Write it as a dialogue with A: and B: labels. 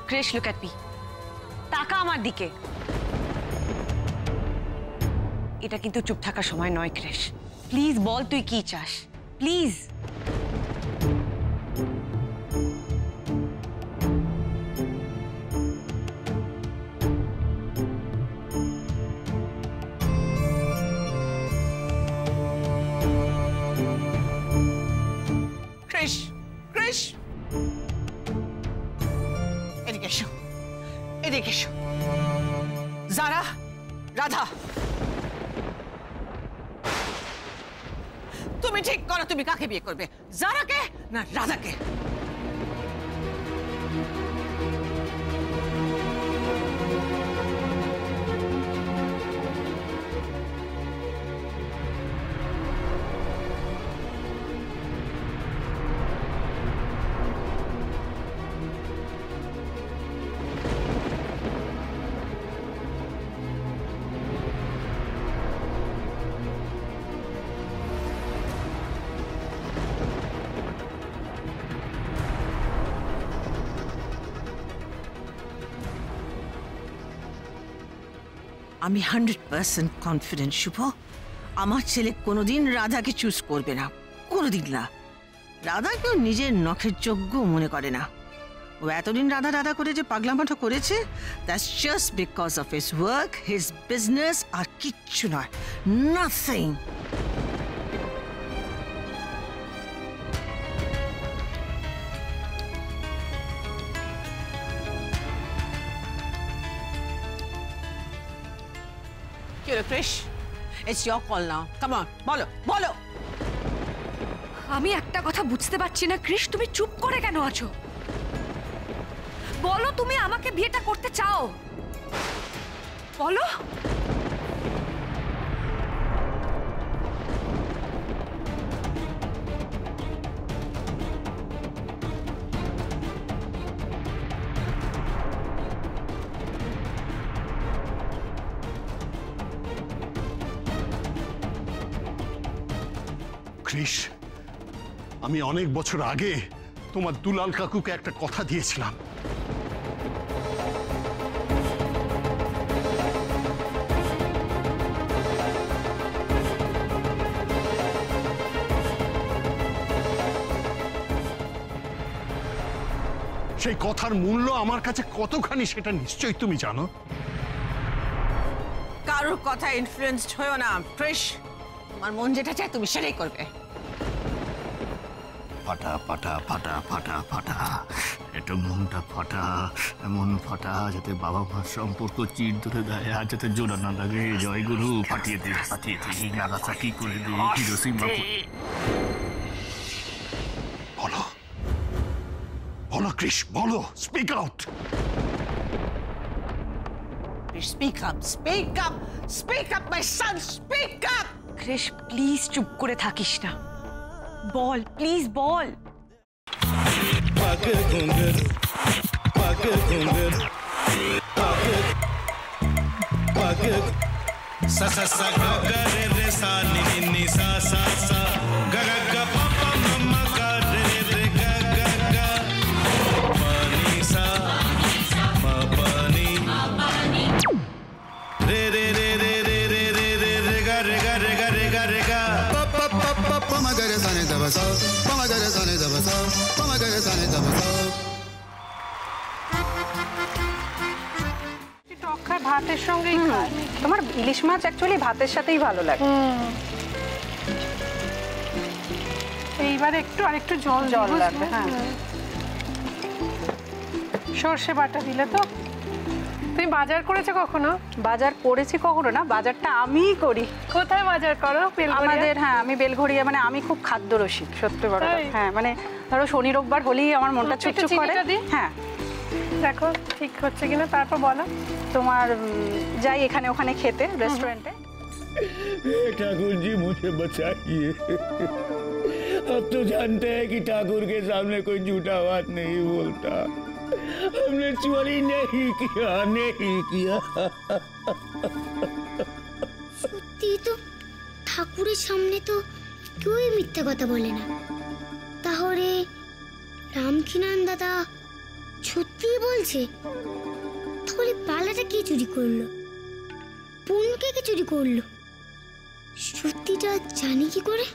A: Krrish, look at me, তাকা আমার দিকে। এটা কিন্তু চুপ থাকার সময় নয় ক্রিশ। প্লিজ বল তুই কি চাস, প্লিজ।
B: ক্রিশ, ক্রিশ, এদিকে এসো, এদিকে এসো। জারা, রাধা, তুমি ঠিক করো তুমি কাকে বিয়ে করবে, জারাকে না রাধাকে? আমি 100% কনফিডেন্ট শুভ, আমার ছেলে কোনোদিন রাধাকে চুজ করবে না, কোনোদিন না। রাধাকেও নিজের নখের যোগ্য মনে করে না। ও এতদিন রাধা রাধা করে যে পাগলামাটা করেছে, that's just because of his work, his business, আর কিচ্ছু নয়, nothing. Krish, it's your call now, come on, বলো বলো।
C: আমি একটা কথা বুঝতে পারছি না ক্রিশ, তুমি চুপ করে কেন আছো? বলো তুমি আমাকে বিয়েটা করতে চাও, বলো।
D: ক্রিশ, আমি অনেক বছর আগে তোমার দুলাল কাকুকে একটা কথা দিয়েছিলাম। সেই কথার মূল্য আমার কাছে কতখানি সেটা নিশ্চয়ই তুমি জানো।
B: কারোর কথা ইনফ্লুয়েন্সড হয়ো না ক্রিশ, তোমার মন যেটা চায় তুমি সেটাই করবে।
E: ফাটা ফাটা ফাটা ফাটা ফাটা, এটা মনটা ফাটা, এমন ফাটা যাতে বাবা মার সম্পর্ক চির ধরে দেয়, আর যাতে জোড়া না লাগে। জয় গুরু, ফাটিয়ে দে, ফাটিয়ে দে, নাগাসাকি করে দে, হিরোশিমা।
D: বলো বলো ক্রিশ, বলো, speak out.
B: Speak up, speak up, speak up my son, speak up.
A: Krish please চুপ করে থাকিস না, বল প্লিজ বল।
F: पग घुंघर पग घुंघर पग सा सा सा ग ग रे रे सा नि नि नि सा सा सा ग ग ग प प म म ग रे रे ग ग ग प नि सा म प नि रे रे रे रे रे रे रे रे रे ग रे ग रे ग रे ग रे ग प प प प प म ग रे सा नि द ब सा प म ग रे सा नि द ब सा प म ग रे सा नि द ब सा।
G: ভাতের সঙ্গেই খায়। তোমার ইলিশ মাছ অ্যাকচুয়ালি ভাতের সাথেই ভালো লাগে। এইবার একটু আরেকটু জল জল লাগবে। হ্যাঁ, সর্ষে বাটা দিলে তো। তুমি বাজার করেছো কখনো? বাজার করেছি কখনো না, বাজারটা আমিই করি। কোথায় বাজার করো? আমাদের, হ্যাঁ, আমি বেলঘড়িয়া, মানে আমি খুব খাদ্য রসিক, সত্যি বড় কথা। হ্যাঁ, মানে ধরো শনি রোববার হলেই আমার মনটা চুপচুপ করে। হ্যাঁ, দেখো ঠিক হচ্ছে কিনা, তারপর বলো। তোমার যাই এখানে ওখানে খেতে, रेस्टोरेंटे।
E: ठाकुर जी मुझे बचाइए, अब तो जानते हैं कि ठाकुर के सामने कोई झूठा बात नहीं बोलता। हमने चोरी नहीं किया, नहीं किया।
H: সত্যি তো, ঠাকুরের সামনে তো কেউই মিথ্যা কথা বলে না। তাহলে রামকিনান দাদা সত্যিই বলছে? তাহলে বালাটা কে চুরি করলো? পুনকে কে চুরি করলো? সত্যিটা জানি কি করে?